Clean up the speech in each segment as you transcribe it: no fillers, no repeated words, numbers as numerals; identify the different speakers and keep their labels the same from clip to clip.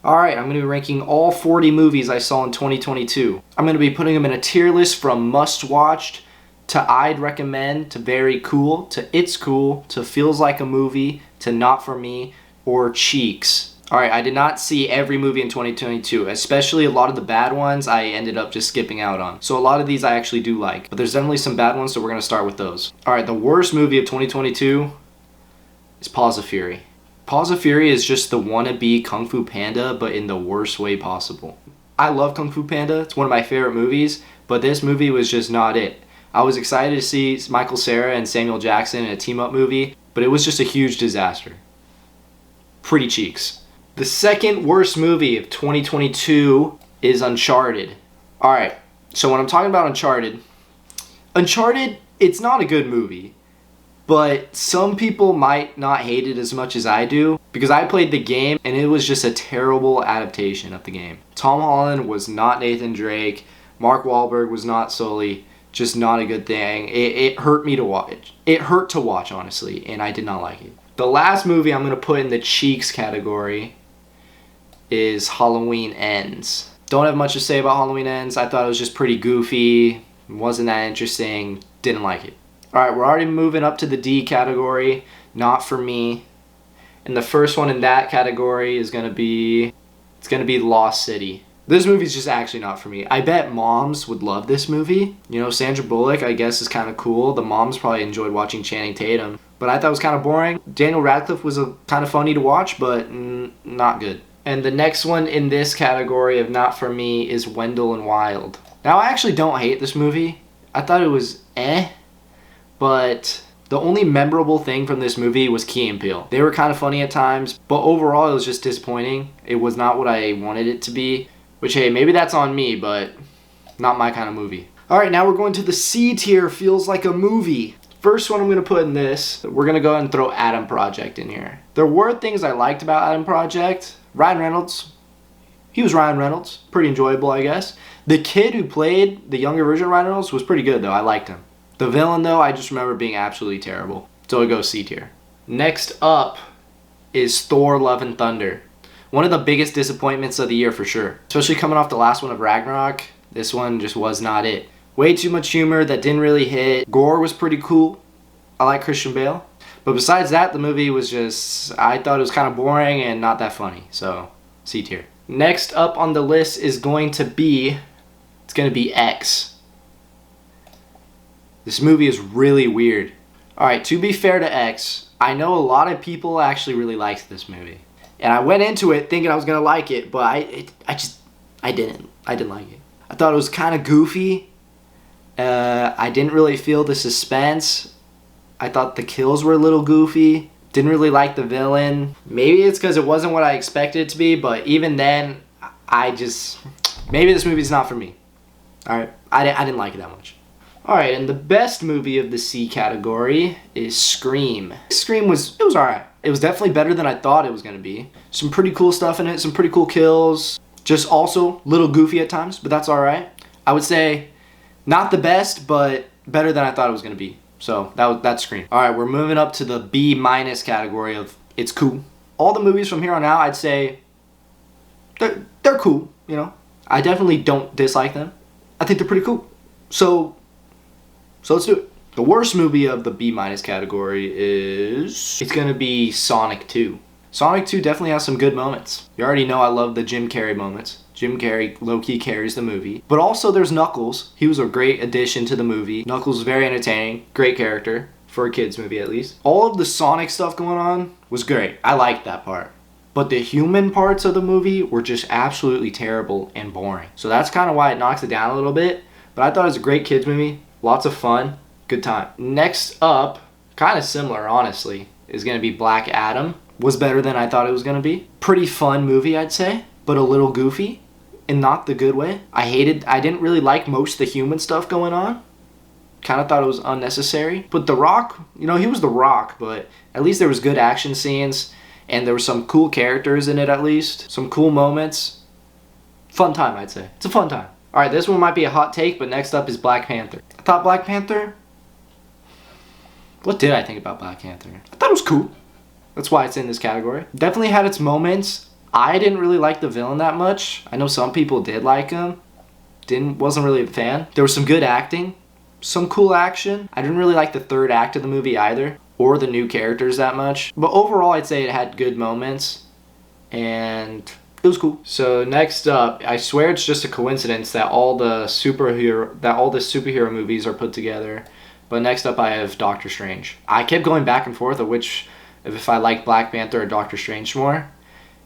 Speaker 1: Alright, I'm going to be ranking all 40 movies I saw in 2022. I'm going to be putting them in a tier list from must-watched to I'd recommend to very cool to it's cool to feels like a movie to not for me or cheeks. Alright, I did not see every movie in 2022, especially a lot of the bad ones I ended up just skipping out on. So a lot of these I actually do like, but there's definitely some bad ones, so we're going to start with those. Alright, the worst movie of 2022 is Paws of Fury. Paws of Fury is just the wannabe Kung Fu Panda, but in the worst way possible. I love Kung Fu Panda, it's one of my favorite movies, but this movie was just not it. I was excited to see Michael Cera and Samuel Jackson in a team-up movie, but it was just a huge disaster. Pretty cheeks. The second worst movie of 2022 is Uncharted. Alright, so when I'm talking about Uncharted, it's not a good movie. But some people might not hate it as much as I do because I played the game and it was just a terrible adaptation of the game. Tom Holland was not Nathan Drake. Mark Wahlberg was not Sully. Just not a good thing. It hurt me to watch. It hurt to watch, honestly, and I did not like it. The last movie I'm going to put in the cheeks category is Halloween Ends. Don't have much to say about Halloween Ends. I thought it was just pretty goofy. Wasn't that interesting. Didn't like it. Alright, we're already moving up to the D category, not for me. And the first one in that category is going to be Lost City. This movie's just actually not for me. I bet moms would love this movie. You know, Sandra Bullock, I guess, is kind of cool. The moms probably enjoyed watching Channing Tatum. But I thought it was kind of boring. Daniel Radcliffe was kind of funny to watch, but not good. And the next one in this category of not for me is Wendell and Wild. Now, I actually don't hate this movie. I thought it was but the only memorable thing from this movie was Key and Peele. They were kind of funny at times, but overall it was just disappointing. It was not what I wanted it to be, which, hey, maybe that's on me, but not my kind of movie. Alright, now we're going to the C tier, feels like a movie. First one I'm going to put in this, we're going to go ahead and throw Adam Project in here. There were things I liked about Adam Project. Ryan Reynolds, he was Ryan Reynolds. Pretty enjoyable, I guess. The kid who played the younger version of Ryan Reynolds was pretty good, though. I liked him. The villain, though, I just remember being absolutely terrible. So it goes C tier. Next up is Thor: Love and Thunder. One of the biggest disappointments of the year for sure. Especially coming off the last one of Ragnarok. This one just was not it. Way too much humor that didn't really hit. Gore was pretty cool. I like Christian Bale. But besides that, the movie was just, I thought it was kind of boring and not that funny. So, C tier. Next up on the list is going to be X. This movie is really weird. Alright, to be fair to X, I know a lot of people actually really liked this movie. And I went into it thinking I was going to like it, but I didn't. I didn't like it. I thought it was kind of goofy. I didn't really feel the suspense. I thought the kills were a little goofy. Didn't really like the villain. Maybe it's because it wasn't what I expected it to be, but even then, maybe this movie's not for me. Alright, I didn't like it that much. Alright, and the best movie of the C category is Scream. Scream was alright. It was definitely better than I thought it was going to be. Some pretty cool stuff in it, some pretty cool kills. Just also a little goofy at times, but that's alright. I would say not the best, but better than I thought it was going to be. So that's Scream. Alright, we're moving up to the B- category of it's cool. All the movies from here on out, I'd say they're cool, you know. I definitely don't dislike them. I think they're pretty cool. So let's do it. The worst movie of the B- category it's going to be Sonic 2. Sonic 2 definitely has some good moments. You already know I love the Jim Carrey moments. Jim Carrey low-key carries the movie. But also there's Knuckles. He was a great addition to the movie. Knuckles was very entertaining. Great character. For a kid's movie at least. All of the Sonic stuff going on was great. I liked that part. But the human parts of the movie were just absolutely terrible and boring. So that's kind of why it knocks it down a little bit. But I thought it was a great kids movie. Lots of fun. Good time. Next up, kind of similar honestly, is going to be Black Adam. Was better than I thought it was going to be. Pretty fun movie I'd say, but a little goofy in not the good way. I didn't really like most of the human stuff going on. Kind of thought it was unnecessary. But The Rock, you know, he was The Rock, but at least there was good action scenes and there were some cool characters in it at least. Some cool moments. Fun time I'd say. It's a fun time. Alright, this one might be a hot take, but next up is Black Panther. I thought Black Panther... What did I think about Black Panther? I thought it was cool. That's why it's in this category. Definitely had its moments. I didn't really like the villain that much. I know some people did like him. Wasn't really a fan. There was some good acting, some cool action. I didn't really like the third act of the movie either, or the new characters that much. But overall, I'd say it had good moments, and it was cool. So next up, I swear it's just a coincidence that all the superhero movies are put together. But next up, I have Doctor Strange. I kept going back and forth of if I like Black Panther or Doctor Strange more.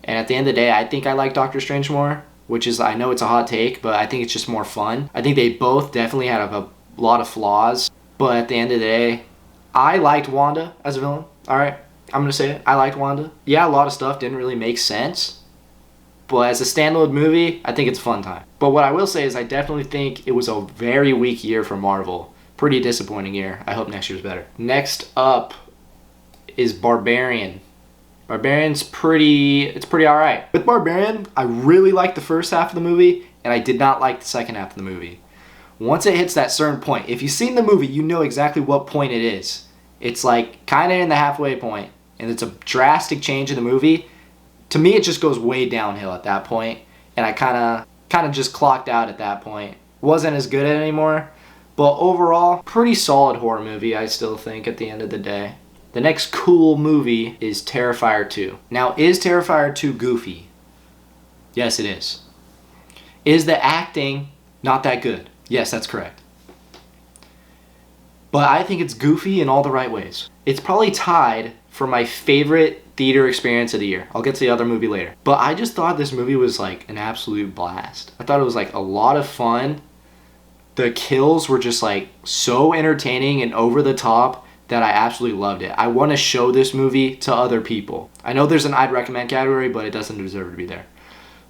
Speaker 1: And at the end of the day, I think I like Doctor Strange more, which is, I know it's a hot take, but I think it's just more fun. I think they both definitely had a lot of flaws, but at the end of the day, I liked Wanda as a villain. Alright, I'm gonna say it. I liked Wanda. Yeah, a lot of stuff didn't really make sense, but as a standalone movie, I think it's a fun time. But what I will say is I definitely think it was a very weak year for Marvel. Pretty disappointing year. I hope next year's better. Next up is Barbarian. Barbarian's pretty alright. With Barbarian, I really liked the first half of the movie, and I did not like the second half of the movie. Once it hits that certain point, if you've seen the movie, you know exactly what point it is. It's like kind of in the halfway point, and it's a drastic change in the movie. To me, it just goes way downhill at that point, and I kind of just clocked out at that point. Wasn't as good at it anymore, but overall, pretty solid horror movie, I still think, at the end of the day. The next cool movie is Terrifier 2. Now, is Terrifier 2 goofy? Yes, it is. Is the acting not that good? Yes, that's correct. But I think it's goofy in all the right ways. It's probably tied for my favorite theater experience of the year. I'll get to the other movie later. But I just thought this movie was like an absolute blast. I thought it was like a lot of fun. The kills were just like so entertaining and over the top that I absolutely loved it. I want to show this movie to other people. I know there's an I'd recommend category, but it doesn't deserve to be there.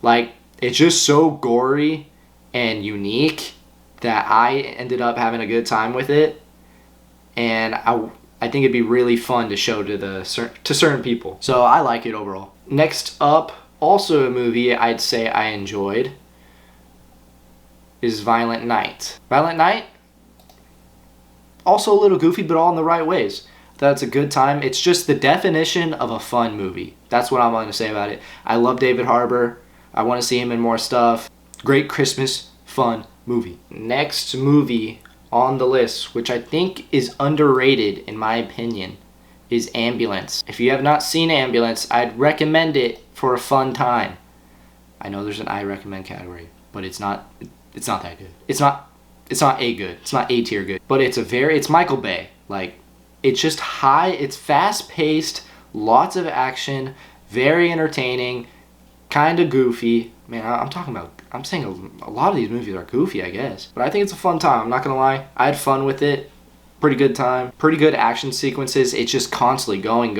Speaker 1: Like, it's just so gory and unique that I ended up having a good time with it. And I think it'd be really fun to show to certain people. So I like it overall. Next up, also a movie I'd say I enjoyed, is Violent Night. Violent Night? Also a little goofy, but all in the right ways. That's a good time. It's just the definition of a fun movie. That's what I'm going to say about it. I love David Harbour. I want to see him in more stuff. Great Christmas, fun movie. Next movie on the list, which I think is underrated in my opinion, is Ambulance. If you have not seen Ambulance, I'd recommend it for a fun time. I know there's an I recommend category, but it's not that good. It's not A good. It's not A tier good. But it's Michael Bay. Like, it's just high, it's fast paced, lots of action, very entertaining, kind of goofy. Man, I'm saying a lot of these movies are goofy, I guess. But I think it's a fun time, I'm not gonna lie. I had fun with it. Pretty good time. Pretty good action sequences. It's just constantly going,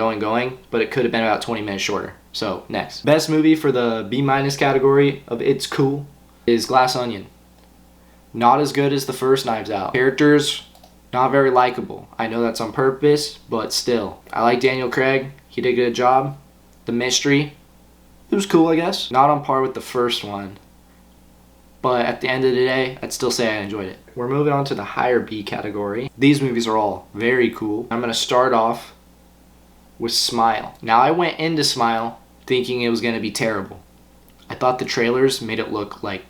Speaker 1: but it could have been about 20 minutes shorter. So, next. Best movie for the B- category of It's Cool is Glass Onion. Not as good as the first Knives Out. Characters, not very likable. I know that's on purpose, but still. I like Daniel Craig. He did a good job. The mystery, it was cool, I guess. Not on par with the first one, but at the end of the day, I'd still say I enjoyed it. We're moving on to the higher B category. These movies are all very cool. I'm going to start off with Smile. Now, I went into Smile thinking it was going to be terrible. I thought the trailers made it look like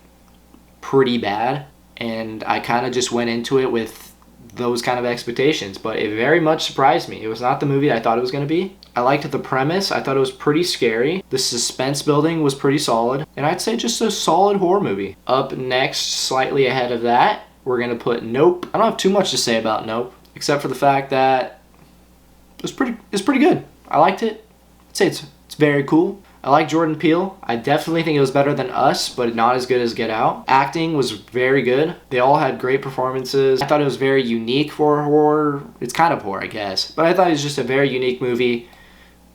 Speaker 1: pretty bad, and I kind of just went into it with those kind of expectations, but it very much surprised me. It was not the movie I thought it was going to be. I liked the premise. I thought it was pretty scary. The suspense building was pretty solid, and I'd say just a solid horror movie. Up next, slightly ahead of that, we're going to put Nope. I don't have too much to say about Nope, except for the fact that it's pretty good. I liked it. I'd say it's very cool. I like Jordan Peele. I definitely think it was better than Us, but not as good as Get Out. Acting was very good. They all had great performances. I thought it was very unique for horror. It's kind of horror, I guess. But I thought it was just a very unique movie.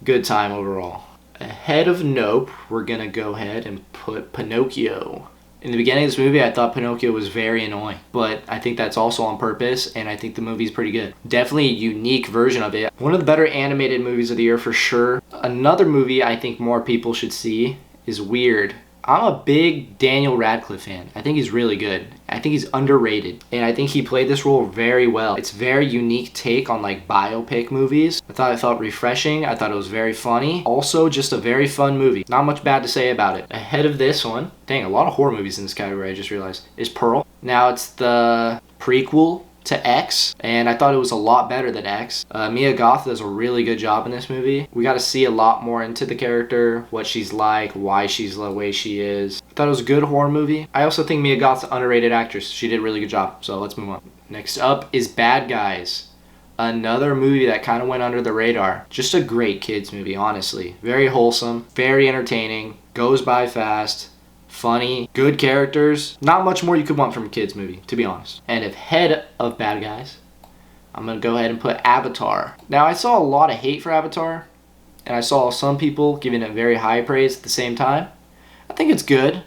Speaker 1: Good time overall. Ahead of Nope, we're going to go ahead and put Pinocchio. In the beginning of this movie, I thought Pinocchio was very annoying, but I think that's also on purpose, and I think the movie's pretty good. Definitely a unique version of it. One of the better animated movies of the year for sure. Another movie I think more people should see is Weird. I'm a big Daniel Radcliffe fan. I think he's really good. I think he's underrated. And I think he played this role very well. It's a very unique take on like biopic movies. I thought it felt refreshing. I thought it was very funny. Also, just a very fun movie. Not much bad to say about it. Ahead of this one, dang, a lot of horror movies in this category, I just realized, is Pearl. Now it's the prequel to X, and I thought it was a lot better than X. Mia Goth does a really good job in this movie. We got to see a lot more into the character, what she's like, why she's the way she is. I thought it was a good horror movie. I also think Mia Goth's an underrated actress. She did a really good job, so let's move on. Next up is Bad Guys. Another movie that kind of went under the radar. Just a great kids movie, honestly. Very wholesome, very entertaining, goes by fast, funny, good characters. Not much more you could want from a kids movie, to be honest. And ahead of Bad Guys, I'm going to go ahead and put Avatar. Now, I saw a lot of hate for Avatar, and I saw some people giving it very high praise at the same time. I think it's good.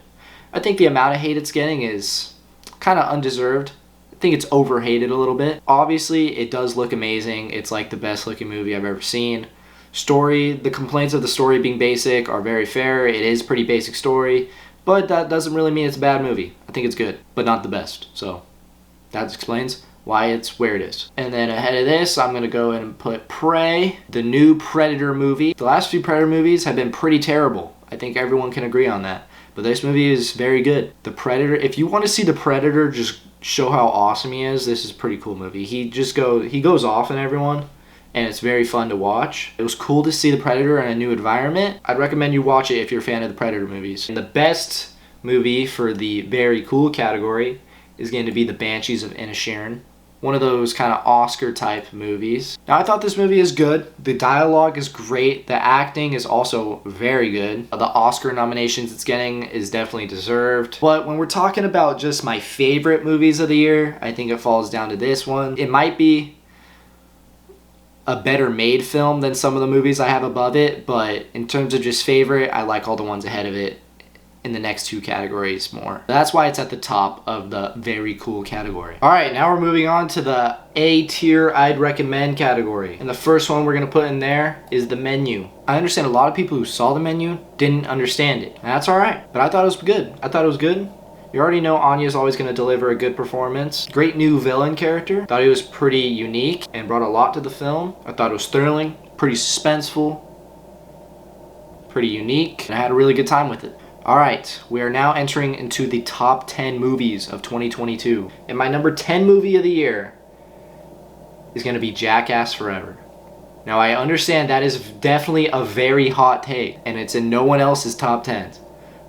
Speaker 1: I think the amount of hate it's getting is kind of undeserved. I think it's overhated a little bit. Obviously, it does look amazing. It's like the best looking movie I've ever seen. Story, the complaints of the story being basic are very fair. It is a pretty basic story. But that doesn't really mean it's a bad movie. I think it's good, but not the best. So that explains why it's where it is. And then ahead of this, I'm going to go ahead and put Prey, the new Predator movie. The last few Predator movies have been pretty terrible. I think everyone can agree on that. But this movie is very good. The Predator, if you want to see the Predator just show how awesome he is, this is a pretty cool movie. He goes off on everyone, and it's very fun to watch. It was cool to see the Predator in a new environment. I'd recommend you watch it if you're a fan of the Predator movies. And the best movie for the very cool category is going to be The Banshees of Inisherin. One of those kind of Oscar type movies. Now, I thought this movie is good. The dialogue is great. The acting is also very good. The Oscar nominations it's getting is definitely deserved. But when we're talking about just my favorite movies of the year, I think it falls down to this one. It might be a better made film than some of the movies I have above it, but in terms of just favorite, I like all the ones ahead of it in the next two categories more. That's why it's at the top of the very cool category. All right, now we're moving on to the A tier I'd recommend category. And the first one we're gonna put in there is The Menu. I understand a lot of people who saw The Menu didn't understand it. And that's all right, but I thought it was good. I thought it was good. You already know Anya's always going to deliver a good performance. Great new villain character. Thought he was pretty unique and brought a lot to the film. I thought it was thrilling, pretty suspenseful, pretty unique, and I had a really good time with it. Alright, we are now entering into the top 10 movies of 2022. And my number 10 movie of the year is going to be Jackass Forever. Now, I understand that is definitely a very hot take, and it's in no one else's top 10s.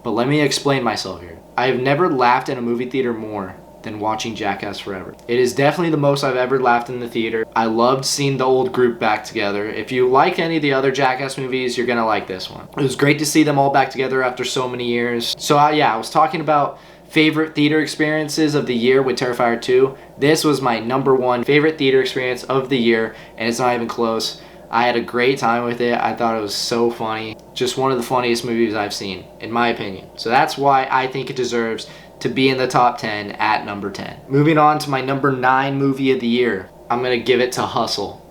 Speaker 1: But let me explain myself here. I have never laughed in a movie theater more than watching Jackass Forever. It is definitely the most I've ever laughed in the theater. I loved seeing the old group back together. If you like any of the other Jackass movies, you're gonna like this one. It was great to see them all back together after so many years. So I was talking about favorite theater experiences of the year with Terrifier 2. This was my number one favorite theater experience of the year, and it's not even close. I had a great time with it. I thought it was so funny. Just one of the funniest movies I've seen, in my opinion. So that's why I think it deserves to be in the top 10 at number 10. Moving on to my number 9 movie of the year. I'm going to give it to Hustle.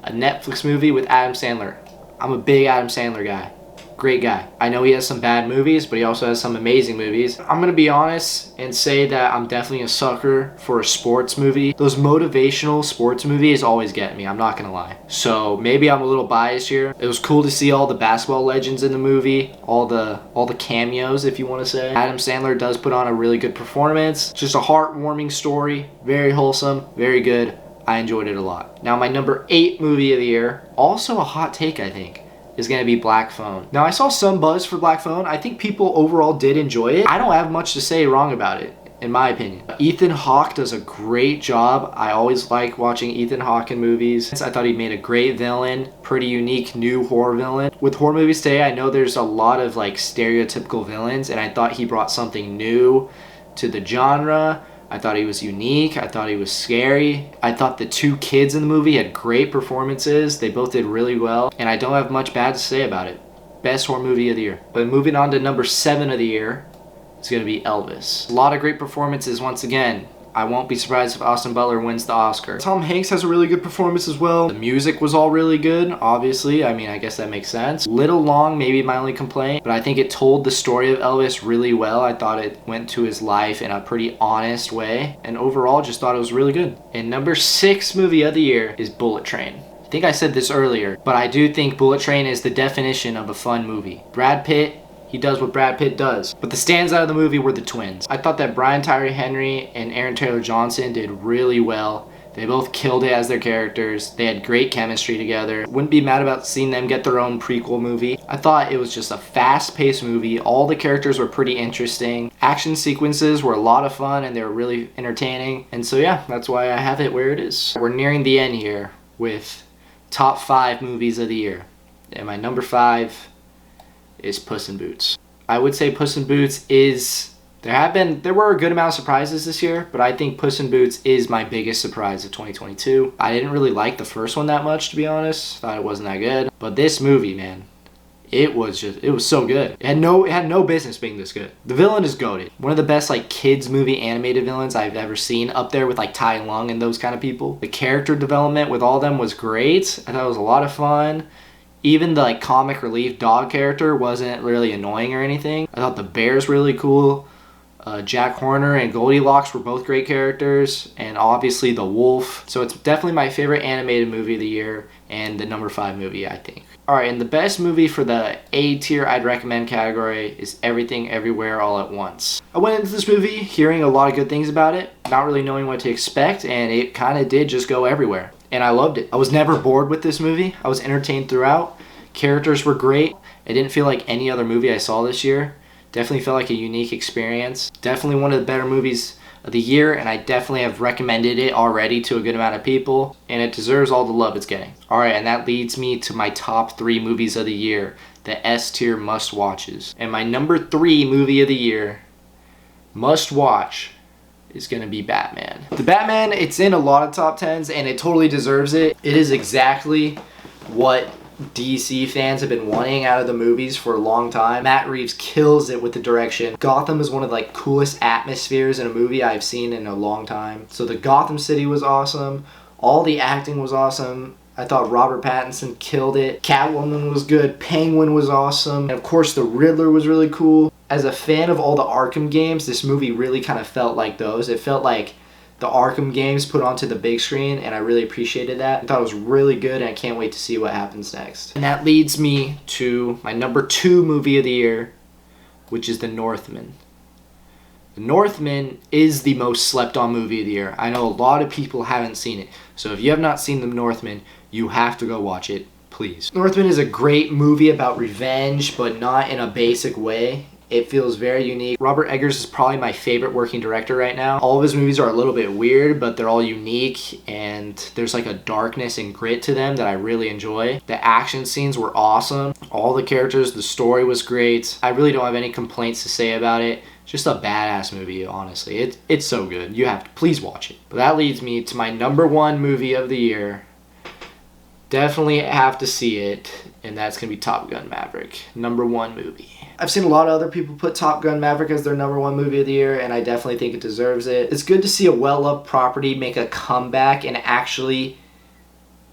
Speaker 1: A Netflix movie with Adam Sandler. I'm a big Adam Sandler guy. Great guy. I know he has some bad movies, but he also has some amazing movies. I'm going to be honest and say that I'm definitely a sucker for a sports movie. Those motivational sports movies always get me, I'm not going to lie. So maybe I'm a little biased here. It was cool to see all the basketball legends in the movie, all the cameos, if you want to say. Adam Sandler does put on a really good performance. Just a heartwarming story, very wholesome, very good. I enjoyed it a lot. Now my number 8 movie of the year, also a hot take I think, is going to be Black Phone. Now, I saw some buzz for Black Phone. I think people overall did enjoy it. I don't have much to say wrong about it, in my opinion. Ethan Hawke does a great job. I always like watching Ethan Hawke in movies. I thought he made a great villain, pretty unique new horror villain. With horror movies today, I know there's a lot of like stereotypical villains, and I thought he brought something new to the genre. I thought he was unique. I thought he was scary. I thought the 2 kids in the movie had great performances. They both did really well. And I don't have much bad to say about it. Best horror movie of the year. But moving on to number 7 of the year, it's going to be Elvis. A lot of great performances once again. I won't be surprised if Austin Butler wins the Oscar. Tom Hanks has a really good performance as well. The music was all really good, obviously. I mean, I guess that makes sense. Little long, maybe my only complaint, but I think it told the story of Elvis really well. I thought it went to his life in a pretty honest way, and overall just thought it was really good. And number 6 movie of the year is Bullet Train. I think I said this earlier, but I do think Bullet Train is the definition of a fun movie. Brad Pitt, he does what Brad Pitt does. But the stands out of the movie were the twins. I thought that Brian Tyree Henry and Aaron Taylor Johnson did really well. They both killed it as their characters. They had great chemistry together. Wouldn't be mad about seeing them get their own prequel movie. I thought it was just a fast-paced movie. All the characters were pretty interesting. Action sequences were a lot of fun and they were really entertaining. And so yeah, that's why I have it where it is. We're nearing the end here with top 5 movies of the year. And my number 5 is Puss in Boots. I would say Puss in Boots is... There were a good amount of surprises this year, but I think Puss in Boots is my biggest surprise of 2022. I didn't really like the first one that much, to be honest. Thought it wasn't that good. But this movie, man, it was so good. It had no business being this good. The villain is goated. One of the best like kids movie animated villains I've ever seen, up there with like Tai Lung and those kind of people. The character development with all of them was great. I thought it was a lot of fun. Even the like comic relief dog character wasn't really annoying or anything. I thought the bear's really cool. Jack Horner and Goldilocks were both great characters, and obviously the wolf. So it's definitely my favorite animated movie of the year and the number 5 movie, I think. Alright, and the best movie for the A tier I'd recommend category is Everything Everywhere All at Once. I went into this movie hearing a lot of good things about it, not really knowing what to expect, and it kind of did just go everywhere. And I loved it. I was never bored with this movie. I was entertained throughout. Characters were great. It didn't feel like any other movie I saw this year. Definitely felt like a unique experience. Definitely one of the better movies of the year, and I definitely have recommended it already to a good amount of people, and it deserves all the love it's getting. Alright, and that leads me to my top 3 movies of the year, the S tier must watches. And my number 3 movie of the year, must watch, is gonna be Batman. The Batman, it's in a lot of top 10s, and it totally deserves it. It is exactly what DC fans have been wanting out of the movies for a long time. Matt Reeves kills it with the direction. Gotham is one of the like coolest atmospheres in a movie I've seen in a long time. So the Gotham City was awesome. All the acting was awesome. I thought Robert Pattinson killed it. Catwoman was good. Penguin was awesome. And of course the Riddler was really cool. As a fan of all the Arkham games, this movie really kind of felt like those. It felt like the Arkham games put onto the big screen, and I really appreciated that. I thought it was really good, and I can't wait to see what happens next. And that leads me to my number 2 movie of the year, which is The Northman. The Northman is the most slept on movie of the year. I know a lot of people haven't seen it, so if you have not seen The Northman, you have to go watch it, please. Northman is a great movie about revenge, but not in a basic way. It feels very unique. Robert Eggers is probably my favorite working director right now. All of his movies are a little bit weird, but they're all unique, and there's like a darkness and grit to them that I really enjoy. The action scenes were awesome. All the characters, the story was great. I really don't have any complaints to say about it. Just a badass movie, honestly. It's so good. You have to please watch it. But that leads me to my number 1 movie of the year. Definitely have to see it, and that's gonna be Top Gun Maverick. Number 1 movie. I've seen a lot of other people put Top Gun Maverick as their number 1 movie of the year, and I definitely think it deserves it. It's good to see a well-loved property make a comeback and actually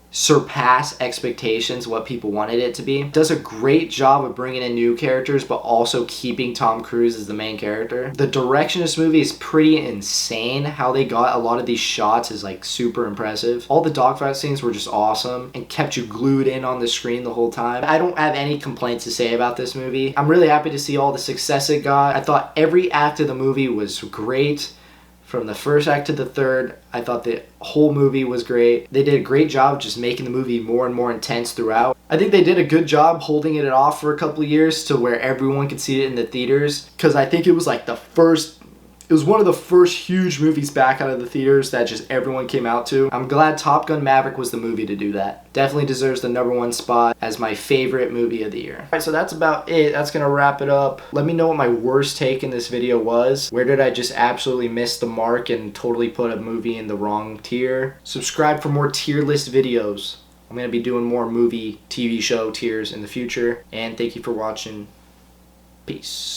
Speaker 1: surpass expectations, what people wanted it to be. It does a great job of bringing in new characters, but also keeping Tom Cruise as the main character. The direction of this movie is pretty insane. How they got a lot of these shots is like super impressive. All the dogfight scenes were just awesome and kept you glued in on the screen the whole time. I don't have any complaints to say about this movie. I'm really happy to see all the success it got. I thought every act of the movie was great. From the first act to the third, I thought the whole movie was great. They did a great job of just making the movie more and more intense throughout. I think they did a good job holding it off for a couple of years to where everyone could see it in the theaters. Because I think it was like it was one of the first huge movies back out of the theaters that just everyone came out to. I'm glad Top Gun Maverick was the movie to do that. Definitely deserves the number 1 spot as my favorite movie of the year. Alright, so that's about it. That's gonna wrap it up. Let me know what my worst take in this video was. Where did I just absolutely miss the mark and totally put a movie in the wrong tier? Subscribe for more tier list videos. I'm gonna be doing more movie, TV show tiers in the future. And thank you for watching. Peace.